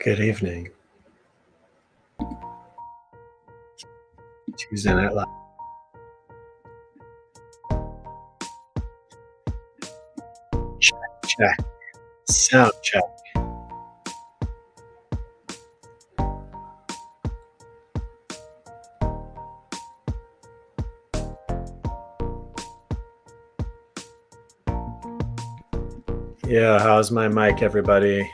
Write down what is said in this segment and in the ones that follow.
Good evening. Tuesday Night Live. Check, check. Sound check. Yeah, how's my mic, everybody?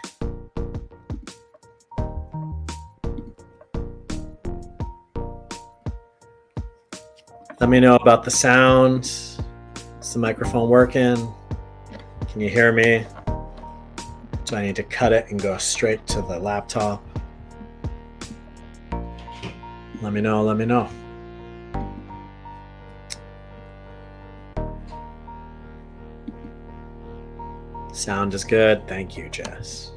Let me know about the sound. Is the microphone working? Can you hear me? Do I need to cut it and go straight to the laptop? Let me know, let me know. Sound is good. Thank you, Jess.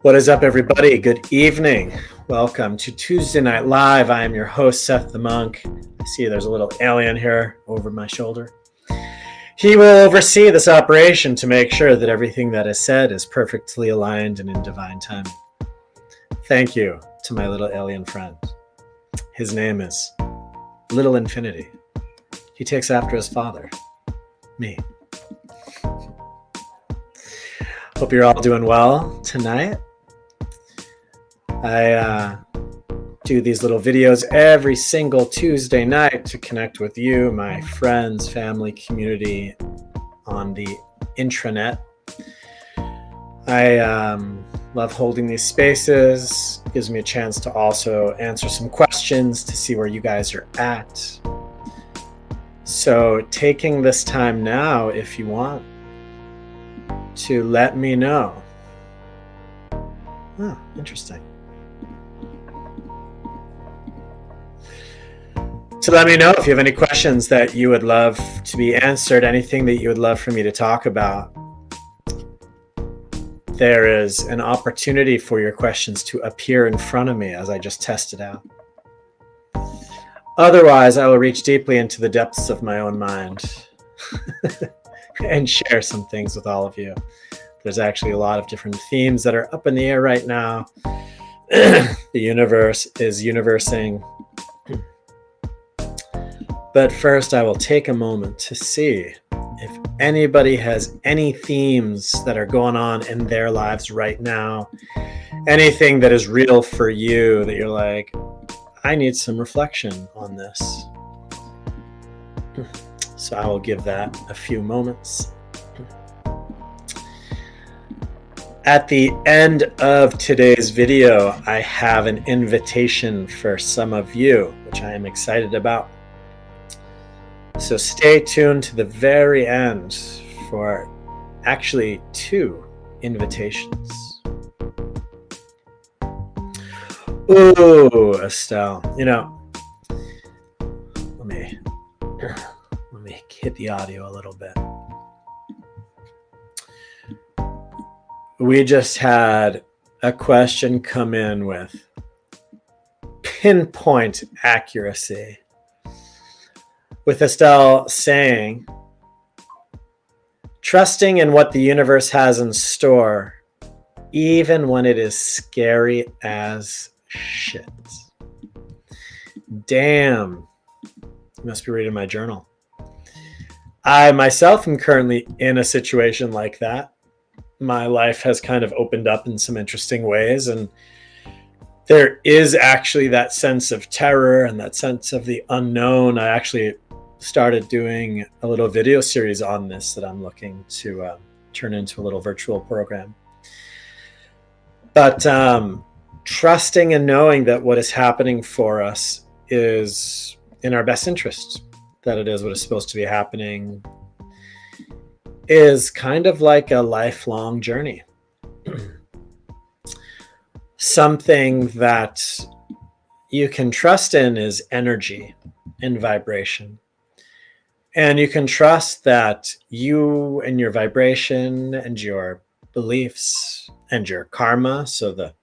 What is up, everybody? Good evening. Welcome to Tuesday Night Live. I am your host, Seth the Monk. I see there's a little alien here over my shoulder. He will oversee this operation to make sure that everything that is said is perfectly aligned and in divine time. Thank you to my little alien friend. His name is Little Infinity. He takes after his father, me. Hope you're all doing well tonight. I do these little videos every single Tuesday night to connect with you, my friends, family, community on the intranet. I love holding these spaces. It gives me a chance to also answer some questions to see where you guys are at. So taking this time now, if you want, to let me know. Oh, interesting. To let me know if you have any questions that you would love to be answered, anything that you would love for me to talk about. There is an opportunity for your questions to appear in front of me as I just test it out. Otherwise, I will reach deeply into the depths of my own mind and share some things with all of you. There's actually a lot of different themes that are up in the air right now. The universe is universing. But first, I will take a moment to see if anybody has any themes that are going on in their lives right now. Anything that is real for you that you're like, I need some reflection on this. So I will give that a few moments. At the end of today's video, I have an invitation for some of you, which I am excited about. So stay tuned to the very end for actually 2 invitations. Ooh, Estelle, you know, let me hit the audio a little bit. We just had a question come in with pinpoint accuracy, with Estelle saying, trusting in what the universe has in store, even when it is scary as shit. Damn, you must be reading my journal. I myself am currently in a situation like that. My life has kind of opened up in some interesting ways, and there is actually that sense of terror and that sense of the unknown. I actually started doing a little video series on this that I'm looking to turn into a little virtual program. But trusting and knowing that what is happening for us is in our best interest, that it is what is supposed to be happening, is kind of like a lifelong journey. Something that you can trust in is energy and vibration. And you can trust that you and your vibration and your beliefs and your karma, so the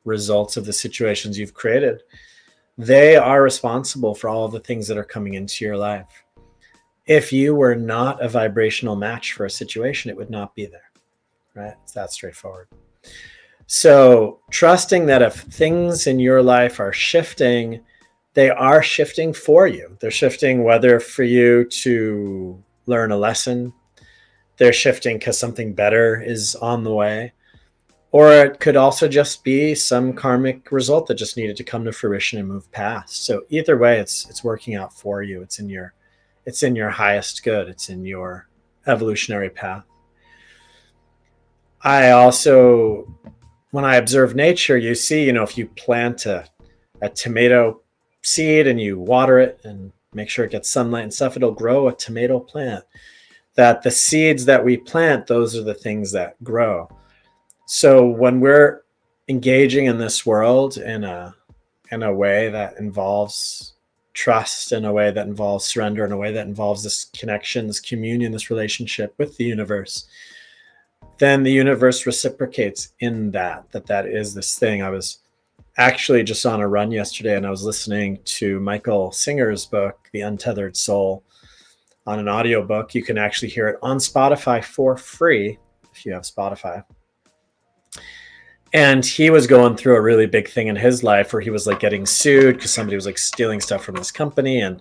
results of the situations you've created, they are responsible for all of the things that are coming into your life. If you were not a vibrational match for a situation, it would not be there. right? It's that straightforward. So trusting that if things in your life are shifting, they are shifting for you. They're shifting whether for you to learn a lesson, they're shifting because something better is on the way, or it could also just be some karmic result that just needed to come to fruition and move past. So either way, it's working out for you. It's in your highest good. It's in your evolutionary path. I also, when I observe nature, you see, if you plant a tomato seed and you water it and make sure it gets sunlight and stuff, it'll grow a tomato plant. That the seeds that we plant, those are the things that grow. So when we're engaging in this world in a way that involves trust, in a way that involves surrender, in a way that involves this connection, this communion, this relationship with the universe, then the universe reciprocates in that is this thing. I was actually just on a run yesterday and I was listening to Michael Singer's book, The Untethered Soul, on an audiobook. You can actually hear it on Spotify for free if you have Spotify. And he was going through a really big thing in his life where he was like getting sued because somebody was like stealing stuff from his company and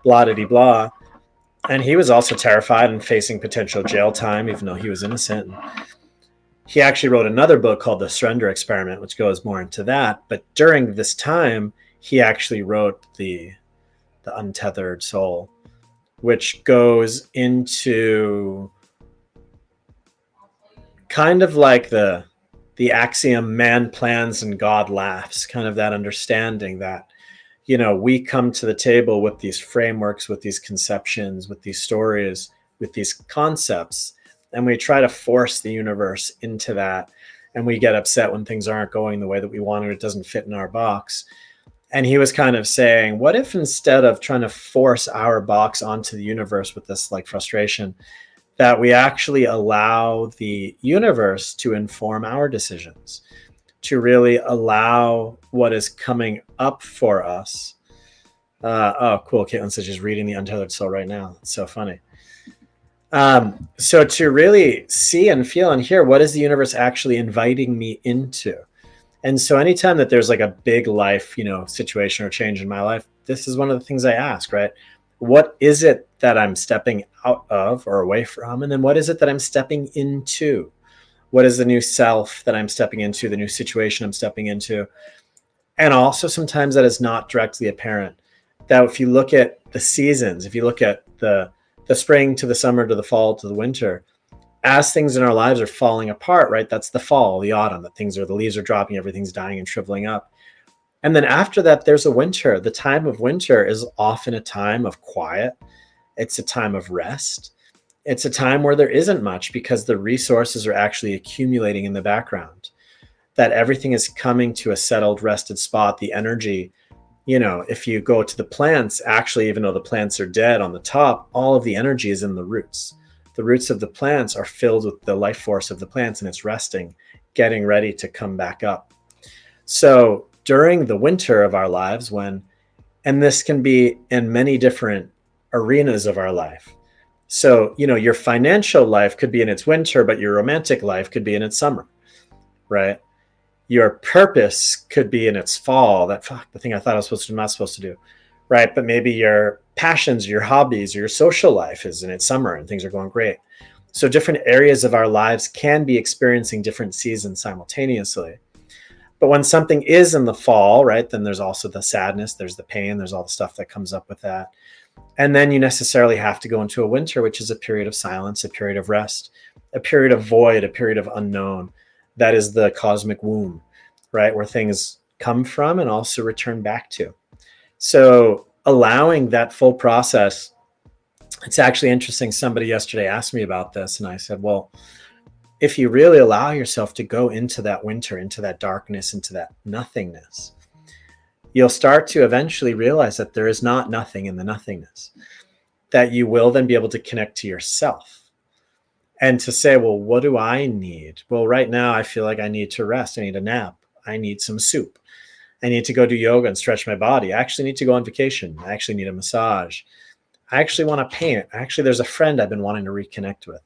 blah, blah, blah. And he was also terrified and facing potential jail time, even though he was innocent. And he actually wrote another book called The Surrender Experiment, which goes more into that. But during this time, he actually wrote the Untethered Soul, which goes into kind of like the axiom, man plans and God laughs, kind of that understanding that, we come to the table with these frameworks, with these conceptions, with these stories, with these concepts, and we try to force the universe into that. And we get upset when things aren't going the way that we want, or it doesn't fit in our box. And he was kind of saying, what if instead of trying to force our box onto the universe with this like frustration, that we actually allow the universe to inform our decisions, to really allow what is coming up for us. Oh, cool. Caitlin says she's reading The Untethered Soul right now. It's so funny. So to really see and feel and hear, what is the universe actually inviting me into? And so anytime that there's like a big life, situation or change in my life, this is one of the things I ask, right? What is it that I'm stepping out of or away from? And then what is it that I'm stepping into? What is the new self that I'm stepping into, the new situation I'm stepping into? And also sometimes that is not directly apparent. That if you look at the seasons, if you look at the spring to the summer to the fall to the winter, as things in our lives are falling apart, right? That's the fall, the autumn, the leaves are dropping, everything's dying and shriveling up. And then after that, there's a winter. The time of winter is often a time of quiet. It's a time of rest. It's a time where there isn't much because the resources are actually accumulating in the background, that everything is coming to a settled, rested spot. The energy, if you go to the plants, actually, even though the plants are dead on the top, all of the energy is in the roots. The roots of the plants are filled with the life force of the plants, and it's resting, getting ready to come back up. So during the winter of our lives, and this can be in many different arenas of our life. So, your financial life could be in its winter, but your romantic life could be in its summer, right? Your purpose could be in its fall, the thing I thought I was supposed to do, I'm not supposed to do, right? But maybe your passions, your hobbies, your social life is in its summer and things are going great. So different areas of our lives can be experiencing different seasons simultaneously. But when something is in the fall, right, then there's also the sadness, there's the pain, there's all the stuff that comes up with that. And then you necessarily have to go into a winter, which is a period of silence, a period of rest, a period of void, a period of unknown. That is the cosmic womb, right, where things come from and also return back to. So allowing that full process, it's actually interesting. Somebody yesterday asked me about this, and I said, well, if you really allow yourself to go into that winter, into that darkness, into that nothingness, you'll start to eventually realize that there is not nothing in the nothingness, that you will then be able to connect to yourself and to say, well, what do I need? Well, right now I feel like I need to rest. I need a nap. I need some soup. I need to go do yoga and stretch my body. I actually need to go on vacation. I actually need a massage. I actually want to paint. Actually, there's a friend I've been wanting to reconnect with.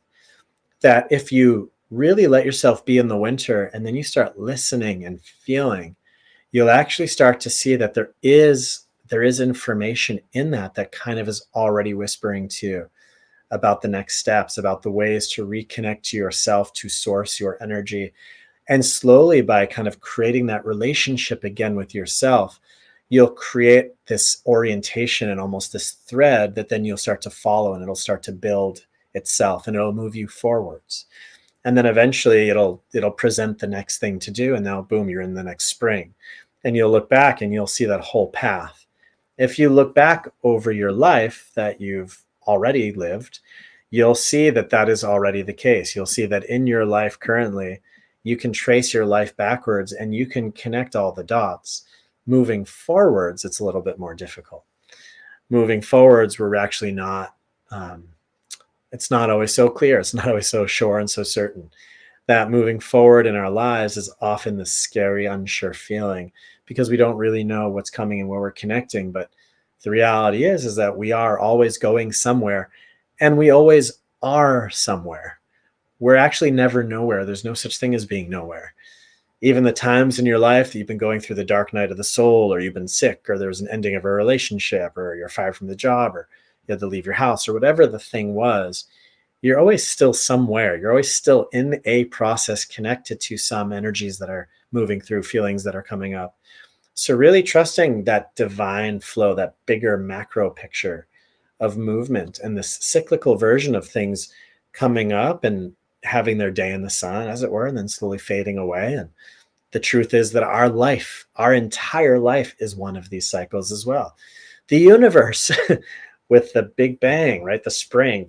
That if you really let yourself be in the winter, and then you start listening and feeling, you'll actually start to see that there is information in that kind of is already whispering to you about the next steps, about the ways to reconnect to yourself, to source your energy. And slowly, by kind of creating that relationship again with yourself, you'll create this orientation and almost this thread that then you'll start to follow, and it'll start to build itself, and it'll move you forwards. And then eventually it'll present the next thing to do, and now boom, you're in the next spring. And you'll look back and you'll see that whole path. If you look back over your life that you've already lived, you'll see that that is already the case. You'll see that in your life currently, you can trace your life backwards and you can connect all the dots. Moving forwards, it's a little bit more difficult. Moving forwards, we're actually not, it's not always so clear. It's not always so sure and so certain. That moving forward in our lives is often this scary, unsure feeling because we don't really know what's coming and where we're connecting. But the reality is that we are always going somewhere, and we always are somewhere. We're actually never nowhere. There's no such thing as being nowhere. Even the times in your life that you've been going through the dark night of the soul, or you've been sick, or there was an ending of a relationship, or you're fired from the job, or you had to leave your house, or whatever the thing was, you're always still somewhere. You're always still in a process connected to some energies that are moving through, feelings that are coming up. So really trusting that divine flow, that bigger macro picture of movement and this cyclical version of things coming up and having their day in the sun, as it were, and then slowly fading away. And the truth is that our life, our entire life, is one of these cycles as well. The universe, with the Big Bang, right? The spring,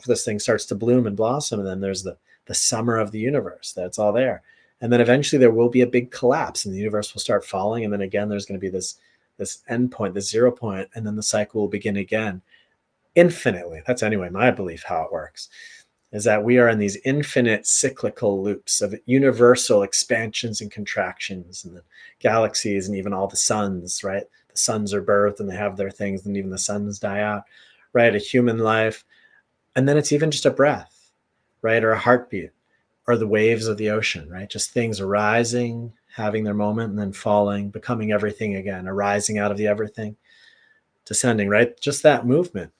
this thing starts to bloom and blossom, and then there's the summer of the universe. That's all there. And then eventually there will be a big collapse, and the universe will start falling. And then again, there's going to be this end point, this 0 point, and then the cycle will begin again infinitely. That's anyway my belief how it works, is that we are in these infinite cyclical loops of universal expansions and contractions, and the galaxies, and even all the suns, right? The suns are birthed and they have their things, and even the suns die out, right? A human life. And then it's even just a breath, right? Or a heartbeat, or the waves of the ocean, right? Just things arising, having their moment, and then falling, becoming everything again, arising out of the everything, descending, right? Just that movement.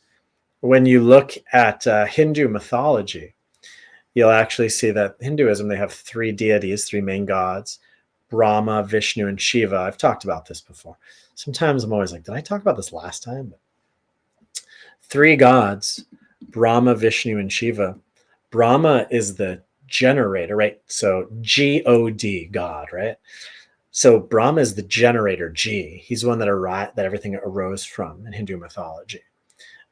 When you look at Hindu mythology, you'll actually see that Hinduism, they have three deities, three main gods: Brahma, Vishnu, and Shiva. I've talked about this before. Sometimes I'm always like, did I talk about this last time? Three gods: Brahma, Vishnu, and Shiva. Brahma is the generator, right? So God, God, right? So Brahma is the generator, G. He's the one that everything arose from in Hindu mythology.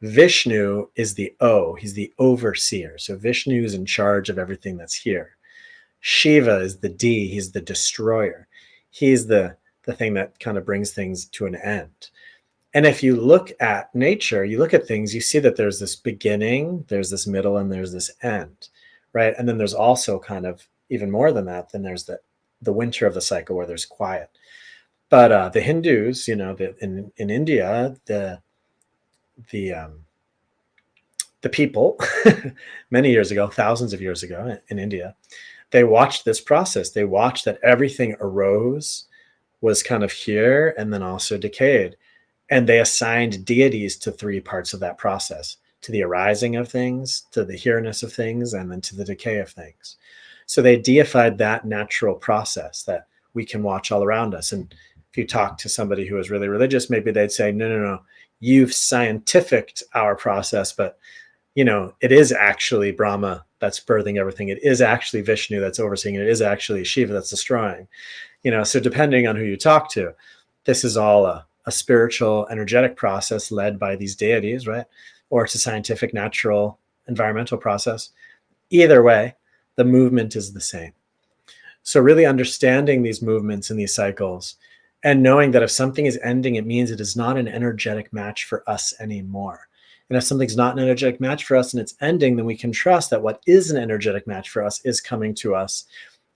Vishnu is the O. He's the overseer. So Vishnu is in charge of everything that's here. Shiva is the D. He's the destroyer. He's the thing that kind of brings things to an end. And if you look at nature, you look at things, you see that there's this beginning, there's this middle, and there's this end, right? And then there's also kind of even more than that. Then there's the winter of the cycle where there's quiet. But the Hindus, in India, the people many years ago, thousands of years ago in India, they watched this process. They watched that everything arose, was kind of here, and then also decayed. And they assigned deities to three parts of that process: to the arising of things, to the here-ness of things, and then to the decay of things. So they deified that natural process that we can watch all around us. And if you talk to somebody who is really religious, maybe they'd say, no, you've scientificed our process, but it is actually Brahma that's birthing everything. It is actually Vishnu that's overseeing it. It is actually Shiva that's destroying. So depending on who you talk to, this is all a spiritual, energetic process led by these deities, right? Or it's a scientific, natural, environmental process. Either way, the movement is the same. So really understanding these movements and these cycles, and knowing that if something is ending, it means it is not an energetic match for us anymore. And if something's not an energetic match for us and it's ending, then we can trust that what is an energetic match for us is coming to us.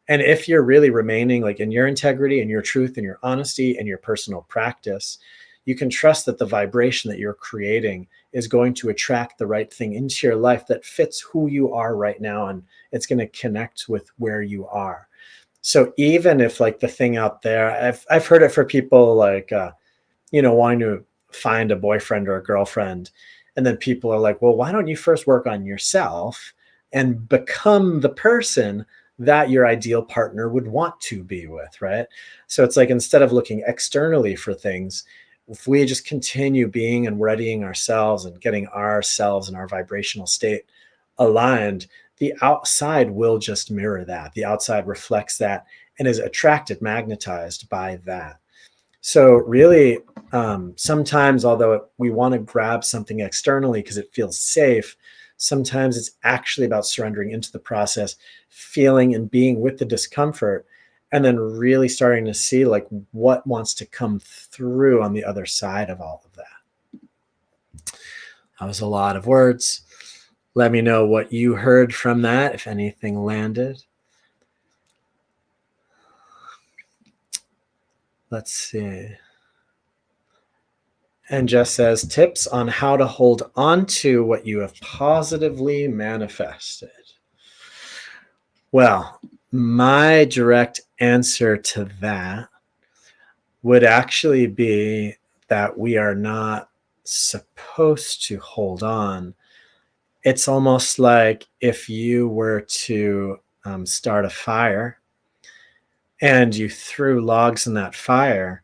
And if you're really remaining like in your integrity and your truth and your honesty and your personal practice, you can trust that the vibration that you're creating is going to attract the right thing into your life that fits who you are right now, and it's going to connect with where you are. So even if like the thing out there, I've heard it for people like wanting to find a boyfriend or a girlfriend, and then people are like, well, why don't you first work on yourself and become the person that your ideal partner would want to be with, right? So it's like, instead of looking externally for things, if we just continue being and readying ourselves and getting ourselves and our vibrational state aligned, the outside will just mirror that. The outside reflects that and is attracted, magnetized by that. So really, sometimes, although we want to grab something externally because it feels safe, sometimes it's actually about surrendering into the process, feeling and being with the discomfort, and then really starting to see like what wants to come through on the other side of all of that. That was a lot of words. Let me know what you heard from that, if anything landed. Let's see. And Jess says, tips on how to hold on to what you have positively manifested. Well, my direct answer to that would actually be that we are not supposed to hold on. It's almost like if you were to start a fire and you threw logs in that fire,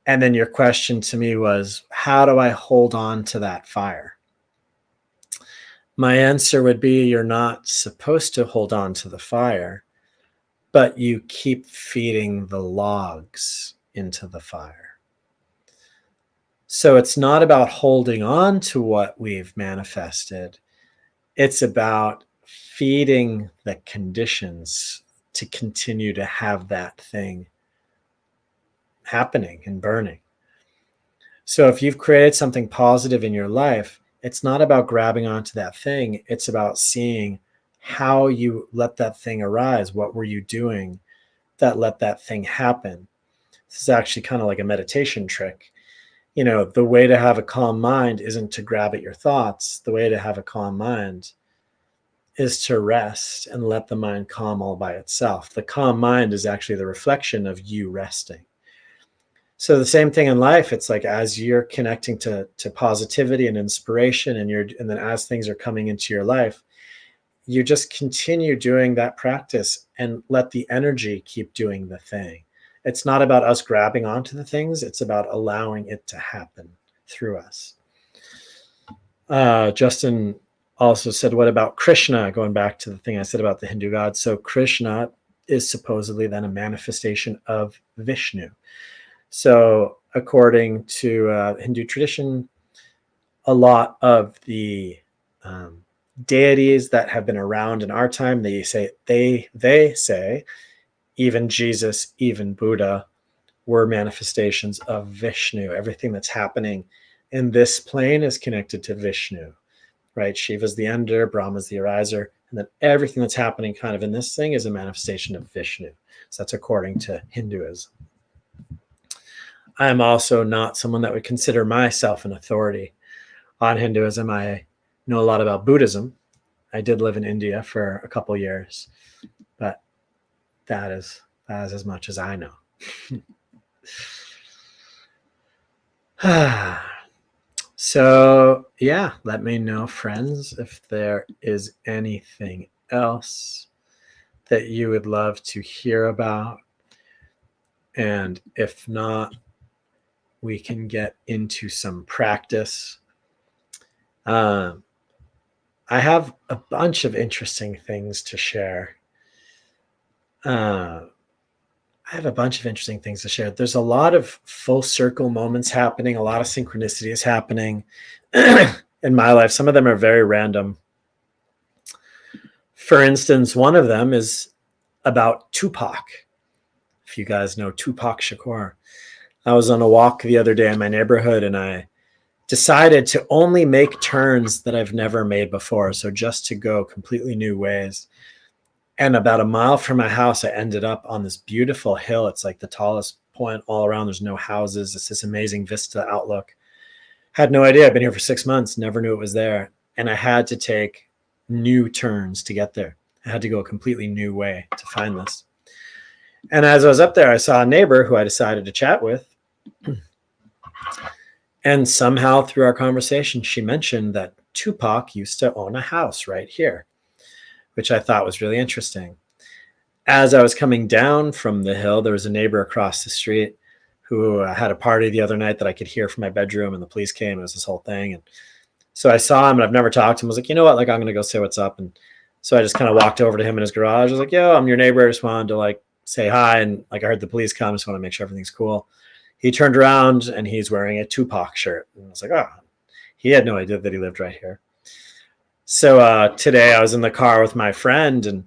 and then your question to me was, how do I hold on to that fire? My answer would be, you're not supposed to hold on to the fire, but you keep feeding the logs into the fire. So it's not about holding on to what we've manifested. It's about feeding the conditions to continue to have that thing happening and burning. So if you've created something positive in your life, it's not about grabbing onto that thing. It's about seeing how you let that thing arise. What were you doing that let that thing happen? This is actually kind of like a meditation trick. The way to have a calm mind isn't to grab at your thoughts. The way to have a calm mind is to rest and let the mind calm all by itself. The calm mind is actually the reflection of you resting. So the same thing in life. It's like, as you're connecting to positivity and inspiration, and then as things are coming into your life, you just continue doing that practice and let the energy keep doing the thing. It's not about us grabbing onto the things. It's about allowing it to happen through us. Justin also said, what about Krishna? Going back to the thing I said about the Hindu god. So Krishna is supposedly then a manifestation of Vishnu. So according to Hindu tradition, a lot of the deities that have been around in our time, they say even Jesus, even Buddha were manifestations of Vishnu. Everything that's happening in this plane is connected to Vishnu, right? Shiva's the ender, Brahma's the ariser, and then everything that's happening kind of in this thing is a manifestation of Vishnu. So that's according to Hinduism. I'm also not someone that would consider myself an authority on Hinduism. I know a lot about Buddhism. I did live in India for a couple years, but that is as much as I know. So yeah, let me know, friends, if there is anything else that you would love to hear about. And if not, we can get into some practice. I have a bunch of interesting things to share. There's a lot of full circle moments happening. A lot of synchronicity is happening in my life. Some of them are very random. For instance, one of them is about Tupac. If you guys know Tupac Shakur. I was on a walk the other day in my neighborhood, and I decided to only make turns that I've never made before. So just to go completely new ways. And about a mile from my house, I ended up on this beautiful hill. It's like the tallest point all around. There's no houses. It's this amazing vista outlook. Had no idea. I've been here for 6 months, never knew it was there. And I had to take new turns to get there. I had to go a completely new way to find this. And as I was up there, I saw a neighbor who I decided to chat with. And somehow through our conversation, she mentioned that Tupac used to own a house right here, which I thought was really interesting. As I was coming down from the hill, there was a neighbor across the street who had a party the other night that I could hear from my bedroom, and the police came. It was this whole thing. And so I saw him, and I've never talked to him. I was like, you know what? Like, I'm going to go say what's up. And so I just kind of walked over to him in his garage. I was like, yo, I'm your neighbor. I just wanted to like say hi. And like, I heard the police come. Just want to make sure everything's cool. He turned around and he's wearing a Tupac shirt. And I was like, oh, he had no idea that he lived right here. So today I was in the car with my friend, and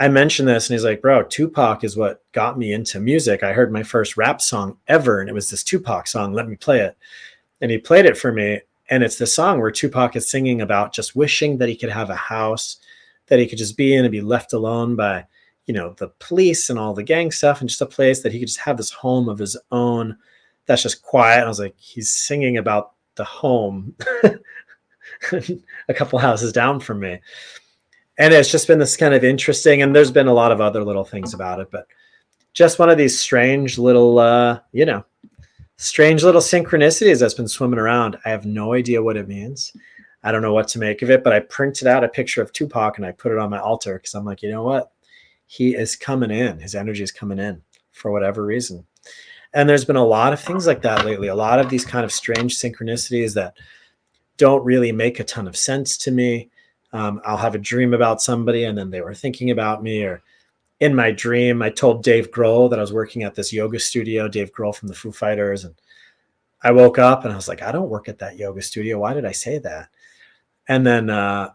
I mentioned this, and he's like, bro, Tupac is what got me into music. I heard my first rap song ever, and it was this Tupac song. Let me play it. And he played it for me. And it's the song where Tupac is singing about just wishing that he could have a house that he could just be in and be left alone by, you know, the police and all the gang stuff, and just a place that he could just have this home of his own that's just quiet. And I was like, he's singing about the home a couple houses down from me. And it's just been this kind of interesting, and there's been a lot of other little things about it, but just one of these strange little, strange little synchronicities that's been swimming around. I have no idea what it means. I don't know what to make of it, but I printed out a picture of Tupac and I put it on my altar because I'm like, you know what? He is coming in. His energy is coming in for whatever reason. And there's been a lot of things like that lately, a lot of these kind of strange synchronicities that don't really make a ton of sense to me. I'll have a dream about somebody and then they were thinking about me, or in my dream, I told Dave Grohl that I was working at this yoga studio, Dave Grohl from the Foo Fighters. And I woke up and I was like, I don't work at that yoga studio. Why did I say that? And then a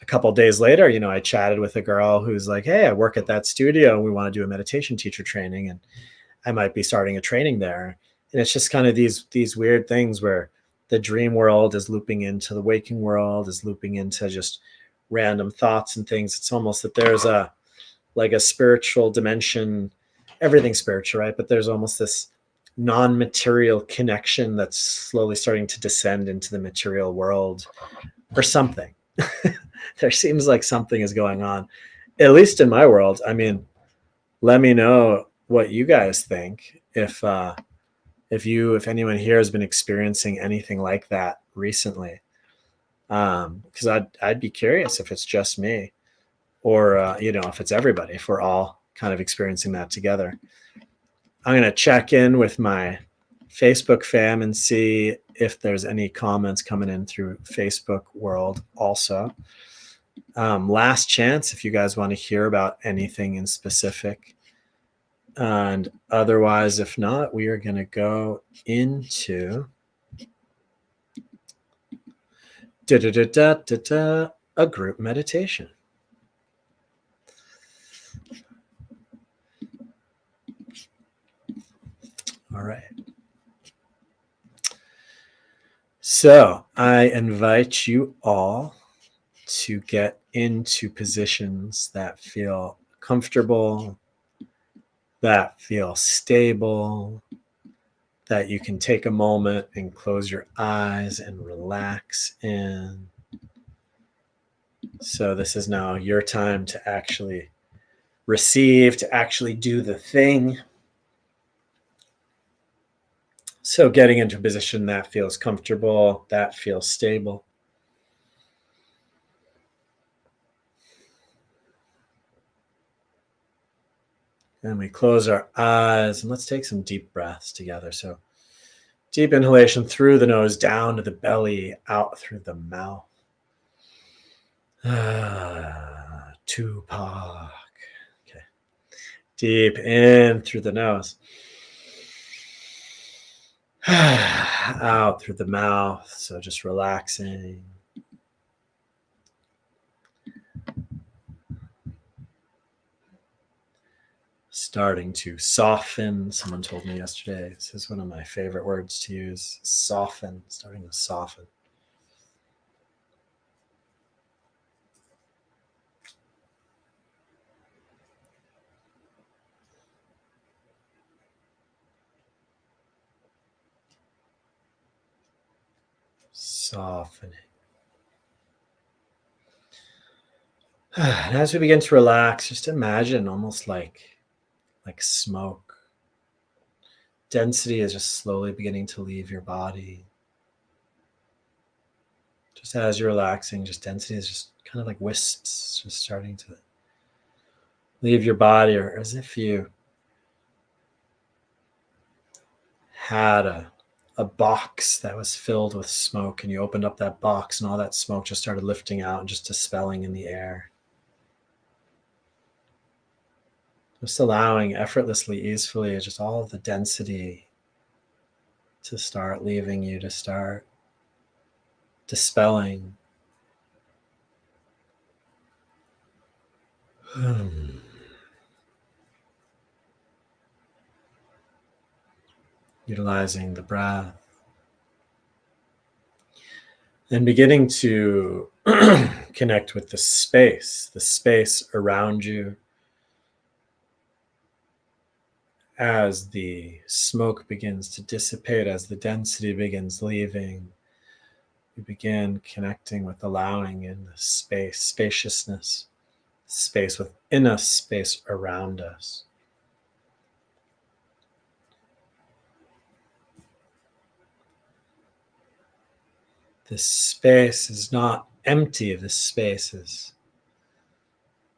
couple of days later, you know, I chatted with a girl who's like, hey, I work at that studio. And we want to do a meditation teacher training, and I might be starting a training there. And it's just kind of these weird things where the dream world is looping into the waking world, is looping into just random thoughts and things. It's almost that there's a spiritual dimension, everything's spiritual, right? But there's almost this non-material connection that's slowly starting to descend into the material world or something. There seems like something is going on, at least in my world. I mean, let me know what you guys think. If anyone here has been experiencing anything like that recently, because I'd be curious if it's just me, or if it's everybody, if we're all kind of experiencing that together. I'm going to check in with my Facebook fam and see if there's any comments coming in through Facebook world also. Last chance if you guys want to hear about anything in specific. And otherwise, if not, we are going to go into a group meditation. All right. So I invite you all to get into positions that feel comfortable, that feel stable, that you can take a moment and close your eyes and relax in. So this is now your time to actually receive, to actually do the thing. So getting into a position that feels comfortable, that feels stable. And we close our eyes, and let's take some deep breaths together. So deep inhalation through the nose, down to the belly, out through the mouth. Tupac. Okay. Deep in through the nose. Out through the mouth. So just relaxing. Starting to soften. Someone told me yesterday, this is one of my favorite words to use, soften, starting to soften. softening. And as we begin to relax, just imagine almost like smoke. Density is just slowly beginning to leave your body. Just as you're relaxing, just density is just kind of like wisps, just starting to leave your body, or as if you had a box that was filled with smoke and you opened up that box and all that smoke just started lifting out and just dispelling in the air. Just allowing effortlessly, easily, just all of the density to start leaving you, to start dispelling. Utilizing the breath and beginning to connect with the space around you. As the smoke begins to dissipate, as the density begins leaving, we begin connecting with allowing in the spaciousness, space within us, space around us. This space is not empty. This space is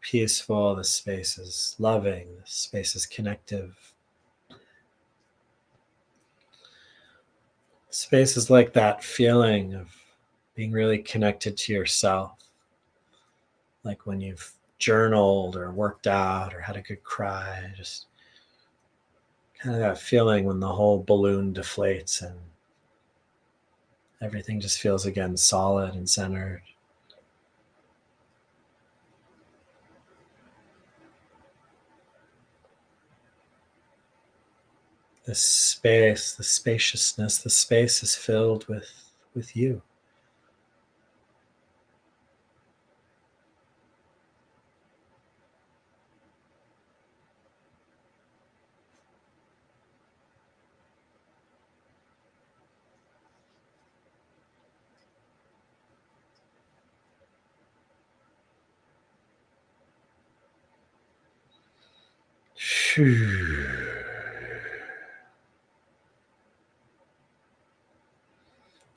peaceful. This space is loving. This space is connective. Space is like that feeling of being really connected to yourself. Like when you've journaled or worked out or had a good cry, just kind of that feeling when the whole balloon deflates and everything just feels again solid and centered. This space, the spaciousness, the space is filled with you.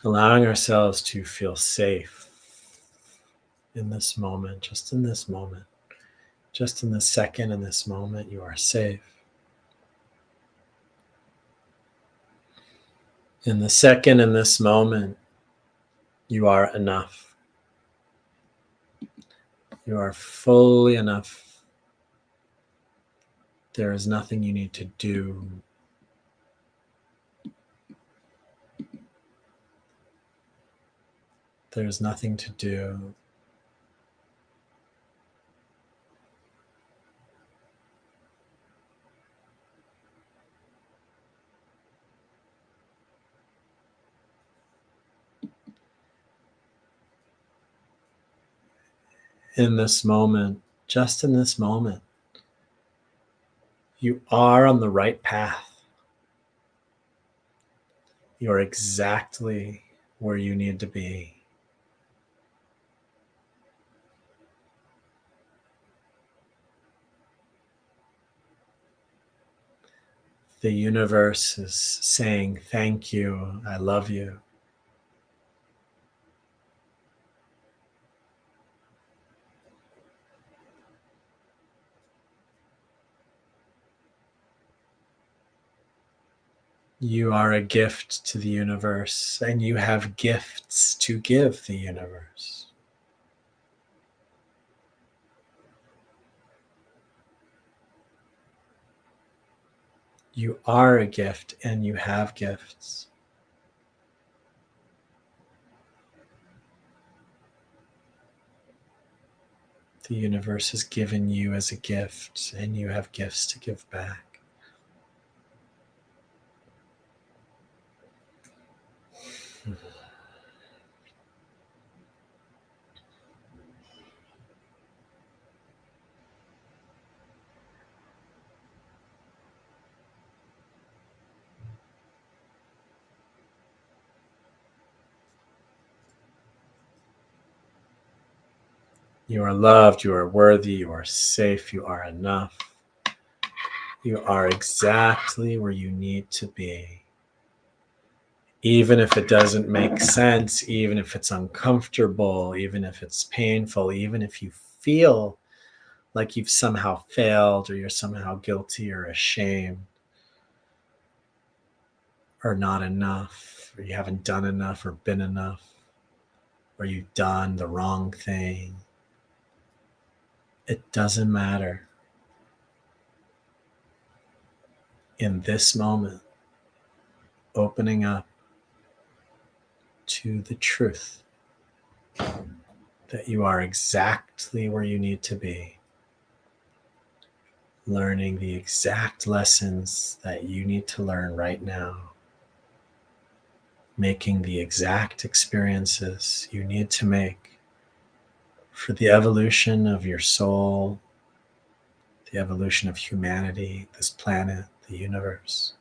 Allowing ourselves to feel safe in this moment, just in this moment, just in this second, in this moment, you are safe. In the second, in this moment, you are enough. You are fully enough. There is nothing you need to do. There's nothing to do. In this moment, just in this moment, you are on the right path. You're exactly where you need to be. The universe is saying, thank you, I love you. You are a gift to the universe, and you have gifts to give the universe. You are a gift, and you have gifts. The universe has given you as a gift, and you have gifts to give back. You are loved, you are worthy, you are safe, you are enough. You are exactly where you need to be. Even if it doesn't make sense, even if it's uncomfortable, even if it's painful, even if you feel like you've somehow failed or you're somehow guilty or ashamed or not enough, or you haven't done enough or been enough, or you've done the wrong thing. It doesn't matter. In this moment, opening up to the truth that you are exactly where you need to be, learning the exact lessons that you need to learn right now, making the exact experiences you need to make for the evolution of your soul, the evolution of humanity, this planet, the universe.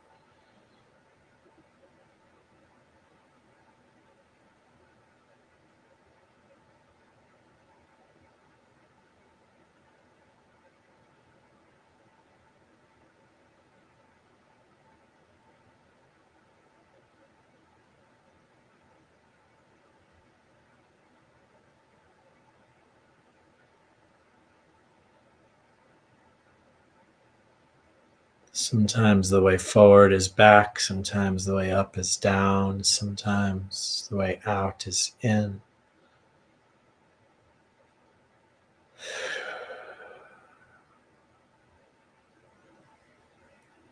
Sometimes the way forward is back, sometimes the way up is down, sometimes the way out is in.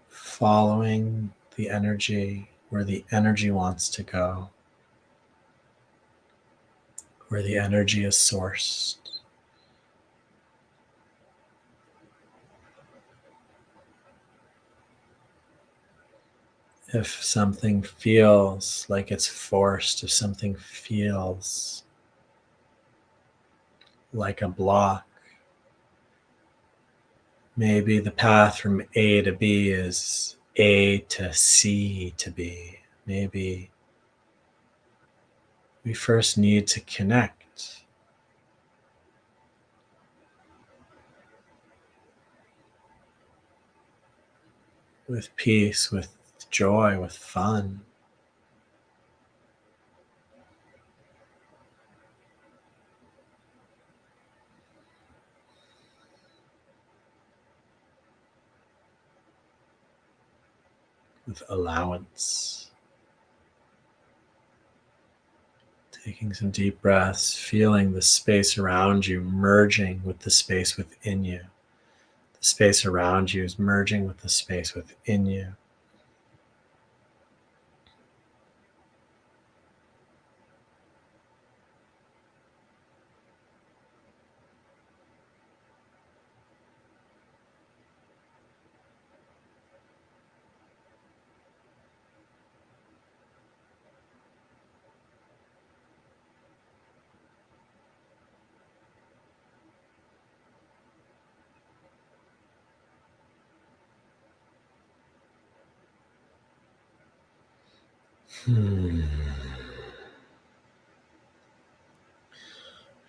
Following the energy where the energy wants to go, where the energy is sourced. If something feels like it's forced, if something feels like a block, maybe the path from A to B is A to C to B. Maybe we first need to connect with peace, with joy, with fun. With allowance. Taking some deep breaths, feeling the space around you merging with the space within you. The space around you is merging with the space within you.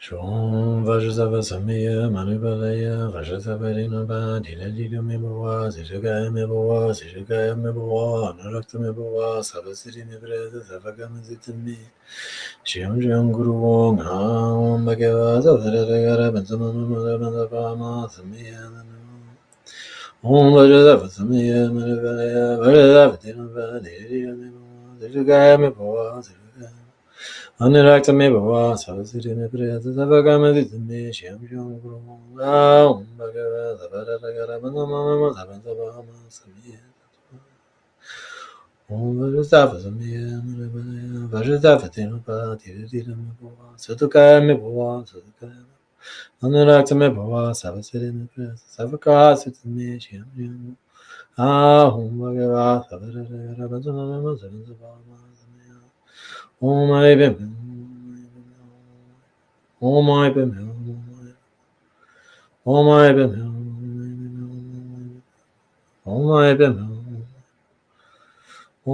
Shom Vajasava Samaya Manubalaya Vajasavarinoba Diladido Mebawa Zirugaya Mebawa Zirugaya Mebawa Narakta Mebawa Savasiri Nebreza Savagamazitami Shiam Jiam Guru Wong Ham Bhagava Zavaragara Benzamanu Bandavama Samaya Om Vajasava Samaya Manubalaya Vajasava Dinoba Diladido Mebawa Zirugaya Mebawa Zirugaya Anurakta me bhava sarasiri me priyata savagama ditame shyam shyam guru om bhagava savaragara manamama savantabhama samiya om vajratava samiya manavaya vajratava tinupa tiritira me bhava satukaya me bhava satukaya Anurakta me bhava sarasiri me priyata savagama ditame shyam shyam om bhagava savaragara manamama savantabhama samiya om aibim Oh my bim, oh my bim, oh my bim,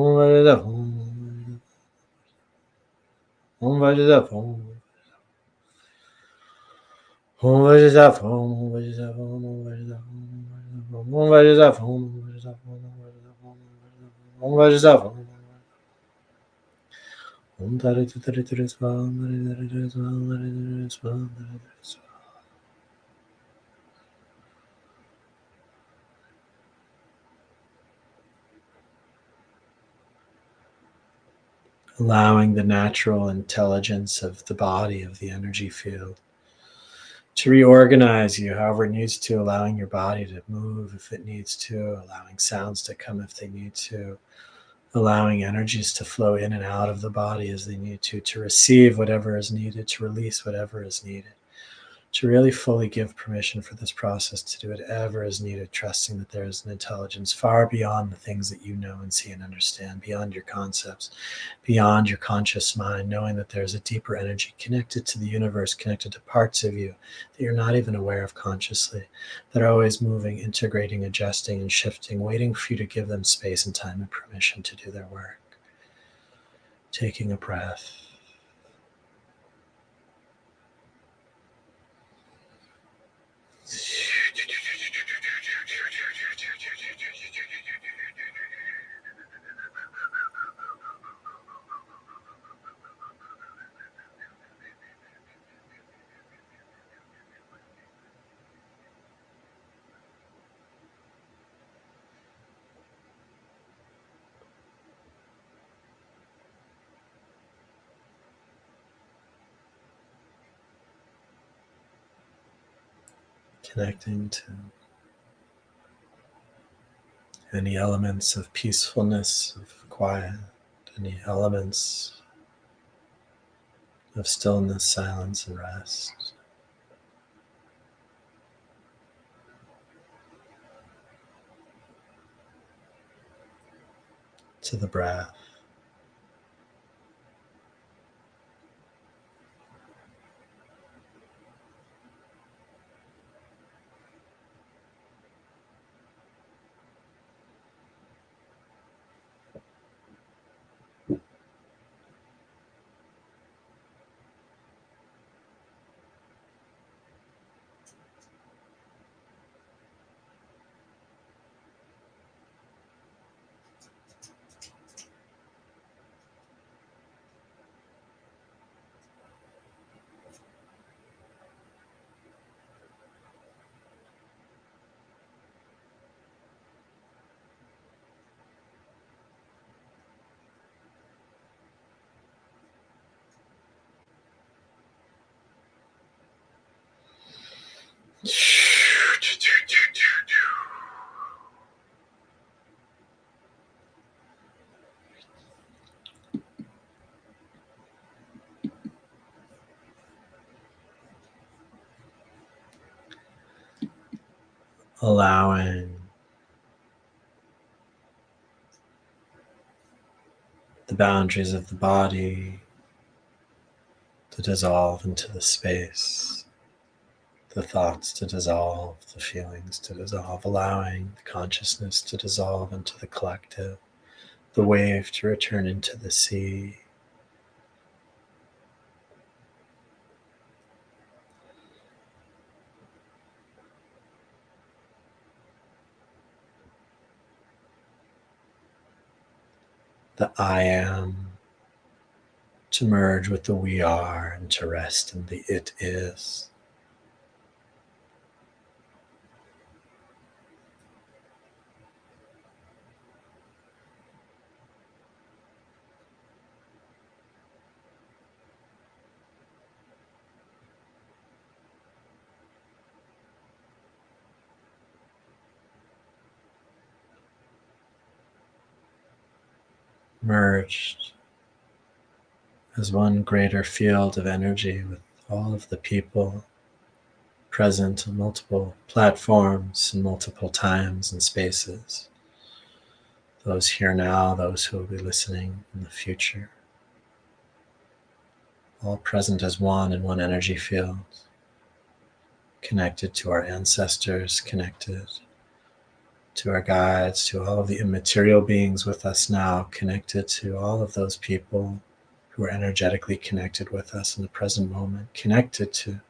oh my da, oh my da, Om Vajrasattva Om Vajrasattva Om Vajrasattva Om Vajrasattva Om Vajrasattva Om Vajrasattva Om Taritu Taritu Sva Taritu Sva Taritu Sva Taritu Sva. Allowing the natural intelligence of the body, of the energy field, to reorganize you however it needs to, allowing your body to move if it needs to, allowing sounds to come if they need to, allowing energies to flow in and out of the body as they need to receive whatever is needed, to release whatever is needed, to really fully give permission for this process to do whatever is needed, trusting that there is an intelligence far beyond the things that you know and see and understand, beyond your concepts, beyond your conscious mind, knowing that there's a deeper energy connected to the universe, connected to parts of you that you're not even aware of consciously, that are always moving, integrating, adjusting, and shifting, waiting for you to give them space and time and permission to do their work. Taking a breath. Connecting to any elements of peacefulness, of quiet, any elements of stillness, silence, and rest. To the breath. Allowing the boundaries of the body to dissolve into the space, the thoughts to dissolve, the feelings to dissolve, allowing the consciousness to dissolve into the collective, the wave to return into the sea. The I am to merge with the we are and to rest in the it is. Merged as one greater field of energy with all of the people present on multiple platforms and multiple times and spaces. Those here now, those who will be listening in the future. All present as one in one energy field, connected to our ancestors, connected to our guides, to all of the immaterial beings with us now, connected to all of those people who are energetically connected with us in the present moment, connected to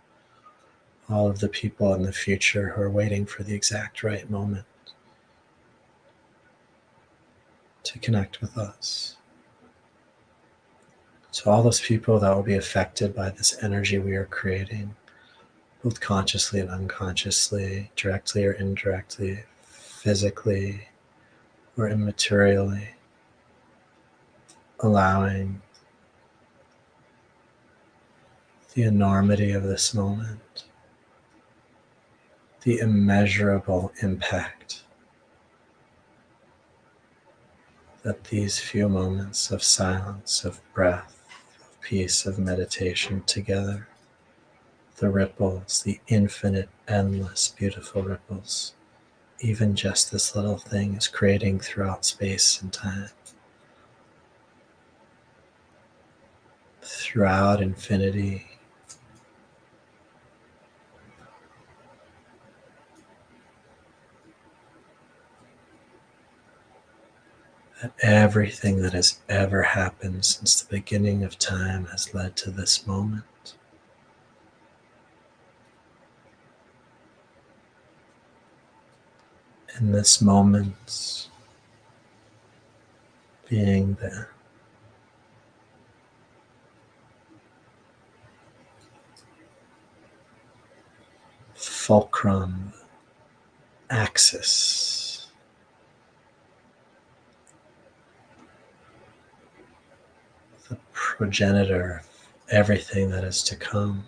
all of the people in the future who are waiting for the exact right moment to connect with us. So all those people that will be affected by this energy we are creating, both consciously and unconsciously, directly or indirectly, physically or immaterially, allowing the enormity of this moment, the immeasurable impact that these few moments of silence, of breath, of peace, of meditation together, the ripples, the infinite, endless, beautiful ripples, even just this little thing is creating throughout space and time, throughout infinity. That everything that has ever happened since the beginning of time has led to this moment. And this moment being the fulcrum, axis, the progenitor of everything that is to come.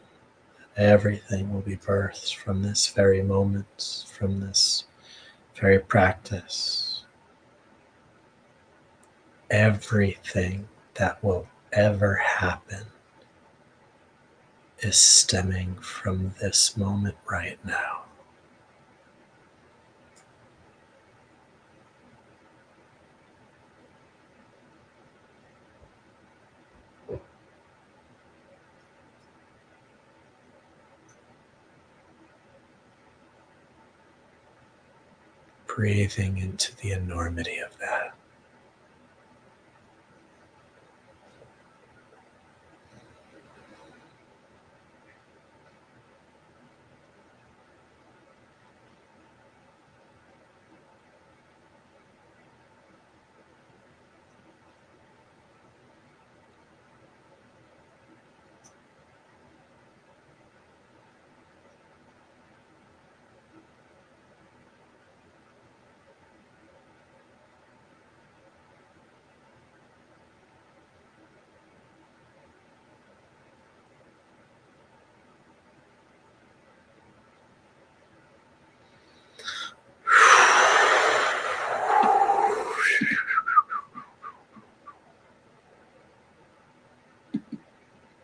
Everything will be birthed from this very moment, from this very practice. Everything that will ever happen is stemming from this moment right now. Breathing into the enormity of that.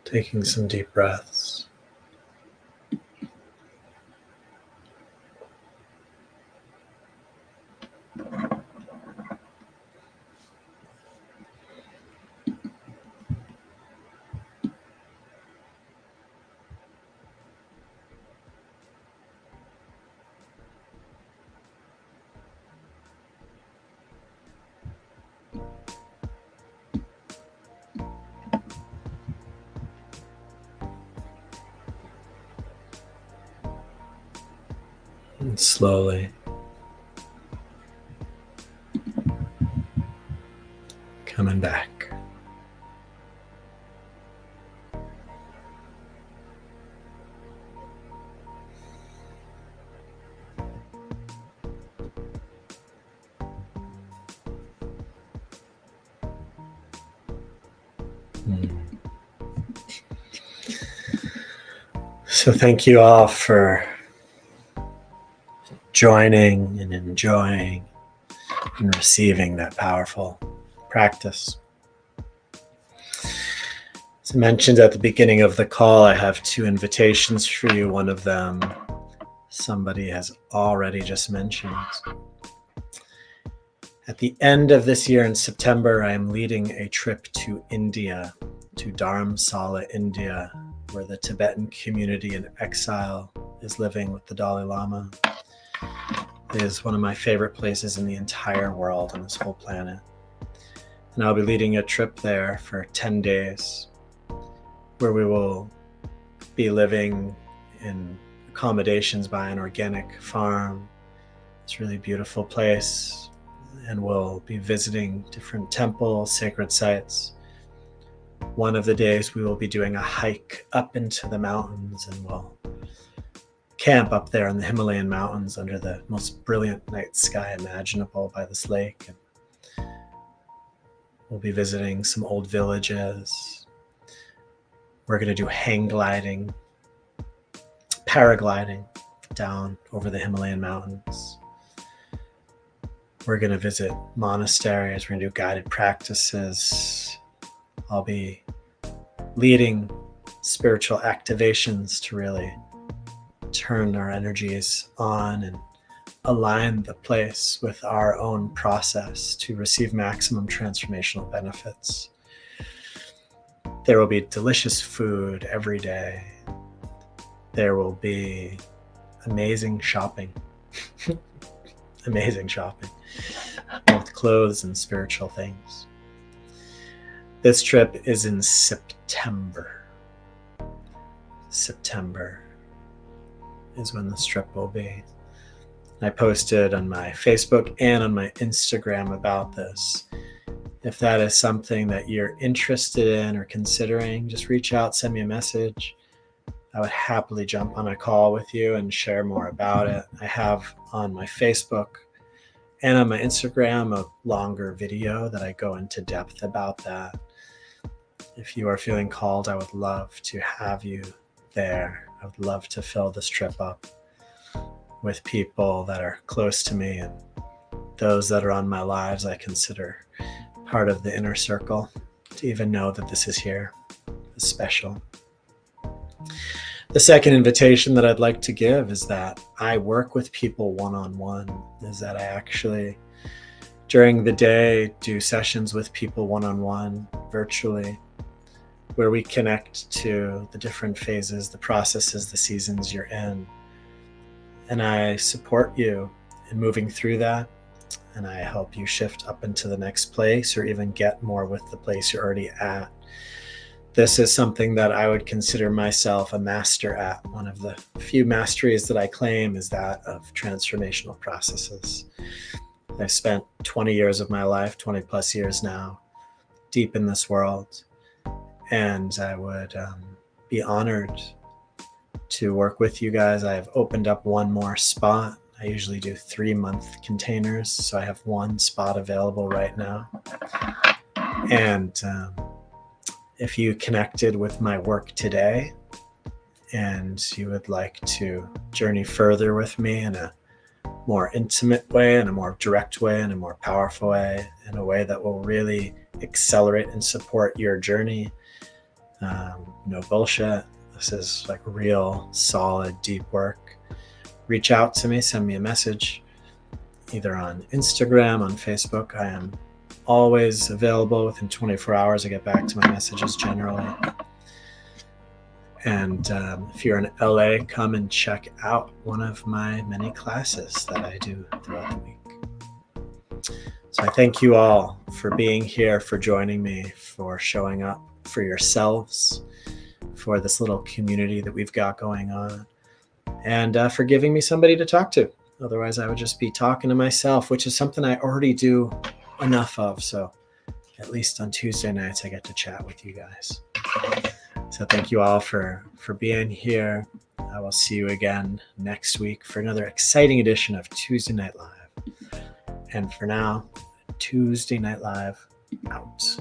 Taking some deep breaths. And slowly coming back. So thank you all for joining and enjoying and receiving that powerful practice. As I mentioned at the beginning of the call, I have 2 invitations for you. One of them somebody has already just mentioned. At the end of this year in September, I am leading a trip to India, to Dharamsala, India, where the Tibetan community in exile is living with the Dalai Lama. It is one of my favorite places in the entire world on this whole planet. And I'll be leading a trip there for 10 days, where we will be living in accommodations by an organic farm. It's a really beautiful place, and we'll be visiting different temples, sacred sites. One of the days we will be doing a hike up into the mountains, and we'll camp up there in the Himalayan mountains under the most brilliant night sky imaginable by this lake. And we'll be visiting some old villages. We're going to do hang gliding, paragliding down over the Himalayan mountains. We're going to visit monasteries. We're going to do guided practices. I'll be leading spiritual activations to really turn our energies on and align the place with our own process to receive maximum transformational benefits. There will be delicious food every day. There will be amazing shopping. Amazing shopping, both clothes and spiritual things. This trip is in September. September is when this trip will be. I posted on my Facebook and on my Instagram about this. If that is something that you're interested in or considering, just reach out, send me a message. I would happily jump on a call with you and share more about it. I have on my Facebook and on my Instagram a longer video that I go into depth about that. If you are feeling called, I would love to have you there. I would love to fill this trip up with people that are close to me and those that are on my lives I consider part of the inner circle. To even know that this is here is special. The second invitation that I'd like to give is that I work with people one-on-one, is that I actually, during the day, do sessions with people one-on-one virtually, where we connect to the different phases, the processes, the seasons you're in. And I support you in moving through that, and I help you shift up into the next place or even get more with the place you're already at. This is something that I would consider myself a master at. One of the few masteries that I claim is that of transformational processes. I've spent 20 years of my life, 20 plus years now, deep in this world. And I would be honored to work with you guys. I have opened up one more spot. I usually do 3-month containers, so I have one spot available right now. And if you connected with my work today and you would like to journey further with me in a more intimate way, in a more direct way, in a more powerful way, in a way that will really accelerate and support your journey, no bullshit. This is like real, solid, deep work. Reach out to me, send me a message, either on Instagram, on Facebook. I am always available. Within 24 hours, I get back to my messages generally. And if you're in LA, come and check out one of my many classes that I do throughout the week. So I thank you all for being here, for joining me, for showing up for yourselves, for this little community that we've got going on, and for giving me somebody to talk to. Otherwise, I would just be talking to myself, which is something I already do enough of. So at least on Tuesday nights, I get to chat with you guys. So thank you all for being here. I will see you again next week for another exciting edition of Tuesday Night Live. And for now, Tuesday Night Live out.